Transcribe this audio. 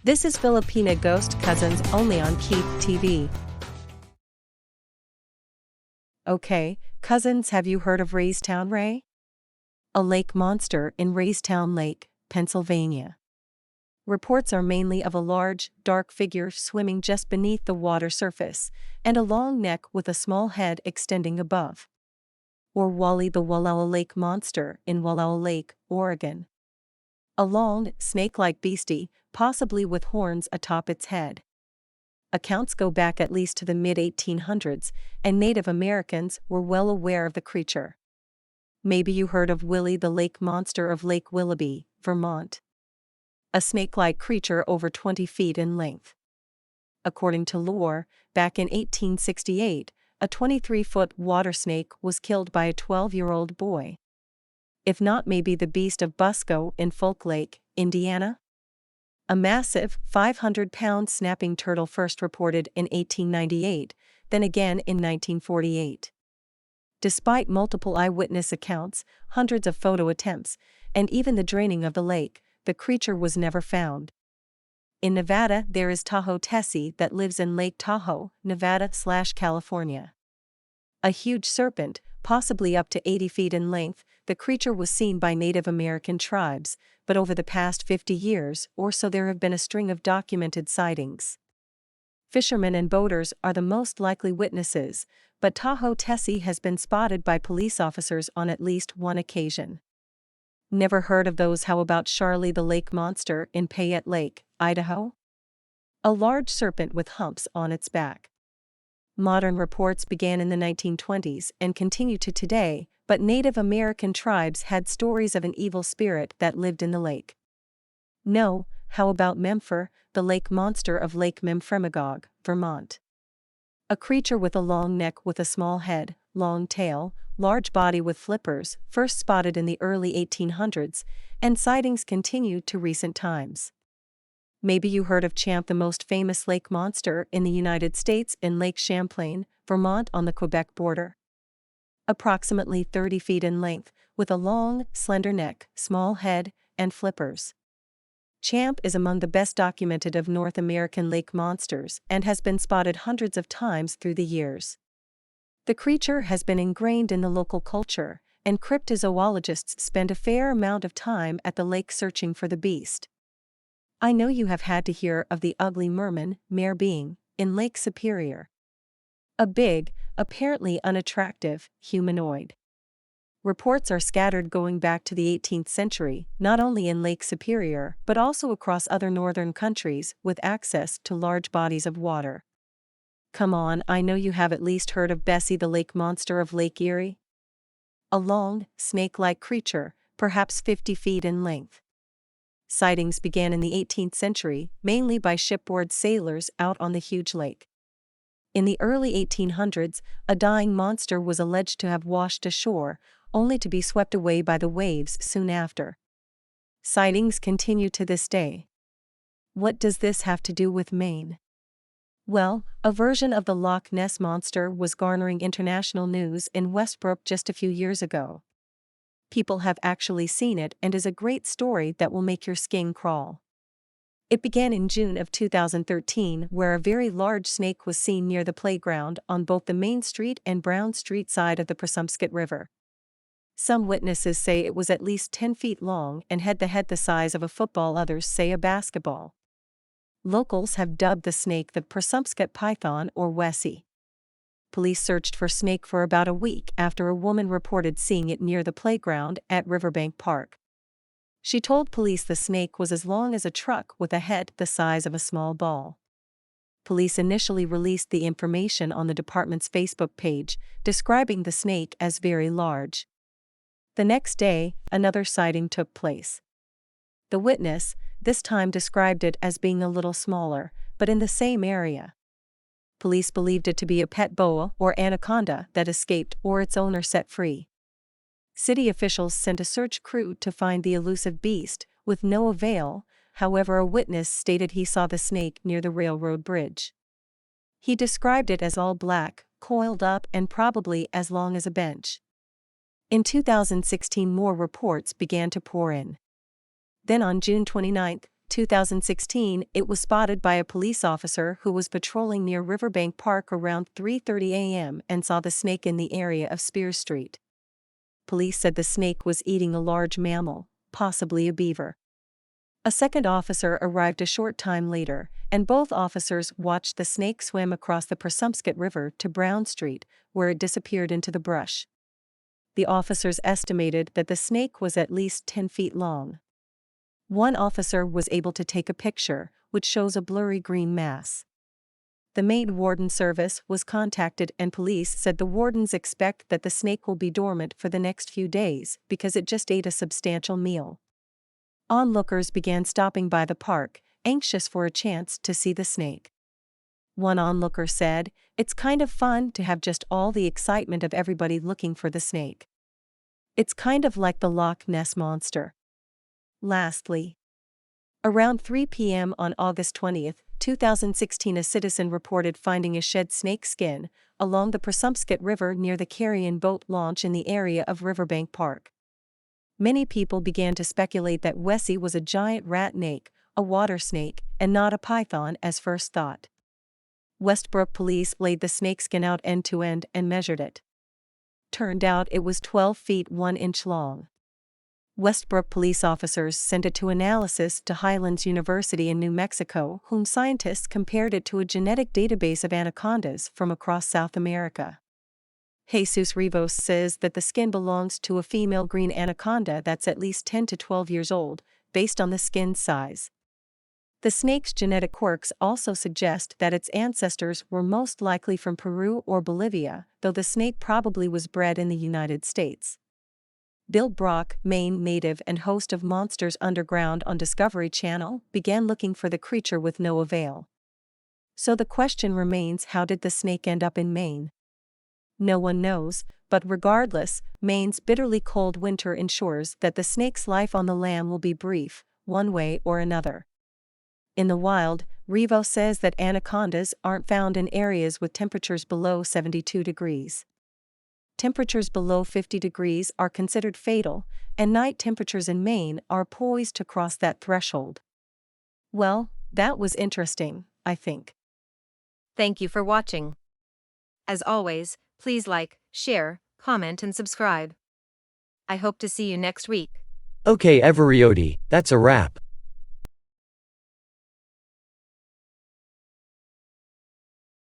This is Filipina Ghost Cousins only on Keep TV. Okay, cousins, have you heard of Raystown Ray? A lake monster in Raystown Lake, Pennsylvania. Reports are mainly of a large, dark figure swimming just beneath the water surface, and a long neck with a small head extending above. Or Wally the Wallowa Lake Monster in Wallowa Lake, Oregon. A long, snake-like beastie, possibly with horns atop its head. Accounts go back at least to the mid-1800s, and Native Americans were well aware of the creature. Maybe you heard of Willie the Lake Monster of Lake Willoughby, Vermont. A snake-like creature over 20 feet in length. According to lore, back in 1868, a 23-foot water snake was killed by a 12-year-old boy. If not, maybe the beast of Busco in Folk Lake, Indiana? A massive, 500-pound snapping turtle first reported in 1898, then again in 1948. Despite multiple eyewitness accounts, hundreds of photo attempts, and even the draining of the lake, the creature was never found. In Nevada, there is Tahoe Tessie that lives in Lake Tahoe, Nevada/California. A huge serpent, possibly up to 80 feet in length, the creature was seen by Native American tribes, but over the past 50 years or so there have been a string of documented sightings. Fishermen and boaters are the most likely witnesses, but Tahoe Tessie has been spotted by police officers on at least one occasion. Never heard of those? How about Charlie the Lake Monster in Payette Lake, Idaho? A large serpent with humps on its back. Modern reports began in the 1920s and continue to today, but Native American tribes had stories of an evil spirit that lived in the lake. No, how about Mempher, the lake monster of Lake Memphremagog, Vermont? A creature with a long neck with a small head, long tail, large body with flippers, first spotted in the early 1800s, and sightings continued to recent times. Maybe you heard of Champ, the most famous lake monster in the United States in Lake Champlain, Vermont on the Quebec border. Approximately 30 feet in length, with a long, slender neck, small head, and flippers. Champ is among the best documented of North American lake monsters and has been spotted hundreds of times through the years. The creature has been ingrained in the local culture, and cryptozoologists spend a fair amount of time at the lake searching for the beast. I know you have had to hear of the ugly merman, mare being, in Lake Superior. A big, apparently unattractive, humanoid. Reports are scattered going back to the 18th century, not only in Lake Superior but also across other northern countries with access to large bodies of water. Come on, I know you have at least heard of Bessie the Lake Monster of Lake Erie. A long, snake-like creature, perhaps 50 feet in length. Sightings began in the 18th century, mainly by shipboard sailors out on the huge lake. In the early 1800s, a dying monster was alleged to have washed ashore, only to be swept away by the waves soon after. Sightings continue to this day. What does this have to do with Maine? Well, a version of the Loch Ness monster was garnering international news in Westbrook just a few years ago. People have actually seen it and is a great story that will make your skin crawl. It began in June of 2013, where a very large snake was seen near the playground on both the Main Street and Brown Street side of the Presumscot River. Some witnesses say it was at least 10 feet long and had the head the size of a football, others say a basketball. Locals have dubbed the snake the Presumscot python or Wessie. Police searched for snake for about a week after a woman reported seeing it near the playground at Riverbank Park. She told police the snake was as long as a truck with a head the size of a small ball. Police initially released the information on the department's Facebook page, describing the snake as very large. The next day, another sighting took place. The witness, this time, described it as being a little smaller, but in the same area. Police believed it to be a pet boa or anaconda that escaped or its owner set free. City officials sent a search crew to find the elusive beast, with no avail. However, a witness stated he saw the snake near the railroad bridge. He described it as all black, coiled up, and probably as long as a bench. In 2016, more reports began to pour in. Then on June 29, 2016, it was spotted by a police officer who was patrolling near Riverbank Park around 3:30 a.m. and saw the snake in the area of Spears Street. Police said the snake was eating a large mammal, possibly a beaver. A second officer arrived a short time later, and both officers watched the snake swim across the Presumpscot River to Brown Street, where it disappeared into the brush. The officers estimated that the snake was at least 10 feet long. One officer was able to take a picture, which shows a blurry green mass. The Maine Warden Service was contacted and police said the wardens expect that the snake will be dormant for the next few days because it just ate a substantial meal. Onlookers began stopping by the park, anxious for a chance to see the snake. One onlooker said, "It's kind of fun to have just all the excitement of everybody looking for the snake. It's kind of like the Loch Ness monster." Lastly, around 3 p.m. on August 20, 2016, a citizen reported finding a shed snake skin along the Presumpscot River near the Carrion boat launch in the area of Riverbank Park. Many people began to speculate that Wessie was a giant rat snake, a water snake, and not a python as first thought. Westbrook police laid the snakeskin out end to end and measured it. Turned out it was 12 feet 1 inch long. Westbrook police officers sent it to analysis to Highlands University in New Mexico, whom scientists compared it to a genetic database of anacondas from across South America. Jesus Rivos says that the skin belongs to a female green anaconda that's at least 10 to 12 years old, based on the skin's size. The snake's genetic quirks also suggest that its ancestors were most likely from Peru or Bolivia, though the snake probably was bred in the United States. Bill Brock, Maine native and host of Monsters Underground on Discovery Channel, began looking for the creature with no avail. So the question remains, how did the snake end up in Maine? No one knows, but regardless, Maine's bitterly cold winter ensures that the snake's life on the lam will be brief, one way or another. In the wild, Revo says that anacondas aren't found in areas with temperatures below 72 degrees. Temperatures below 50 degrees are considered fatal, and night temperatures in Maine are poised to cross that threshold. Well, that was interesting, I think. Thank you for watching. As always, please like, share, comment and subscribe. I hope to see you next week. Okay everybody, that's a wrap.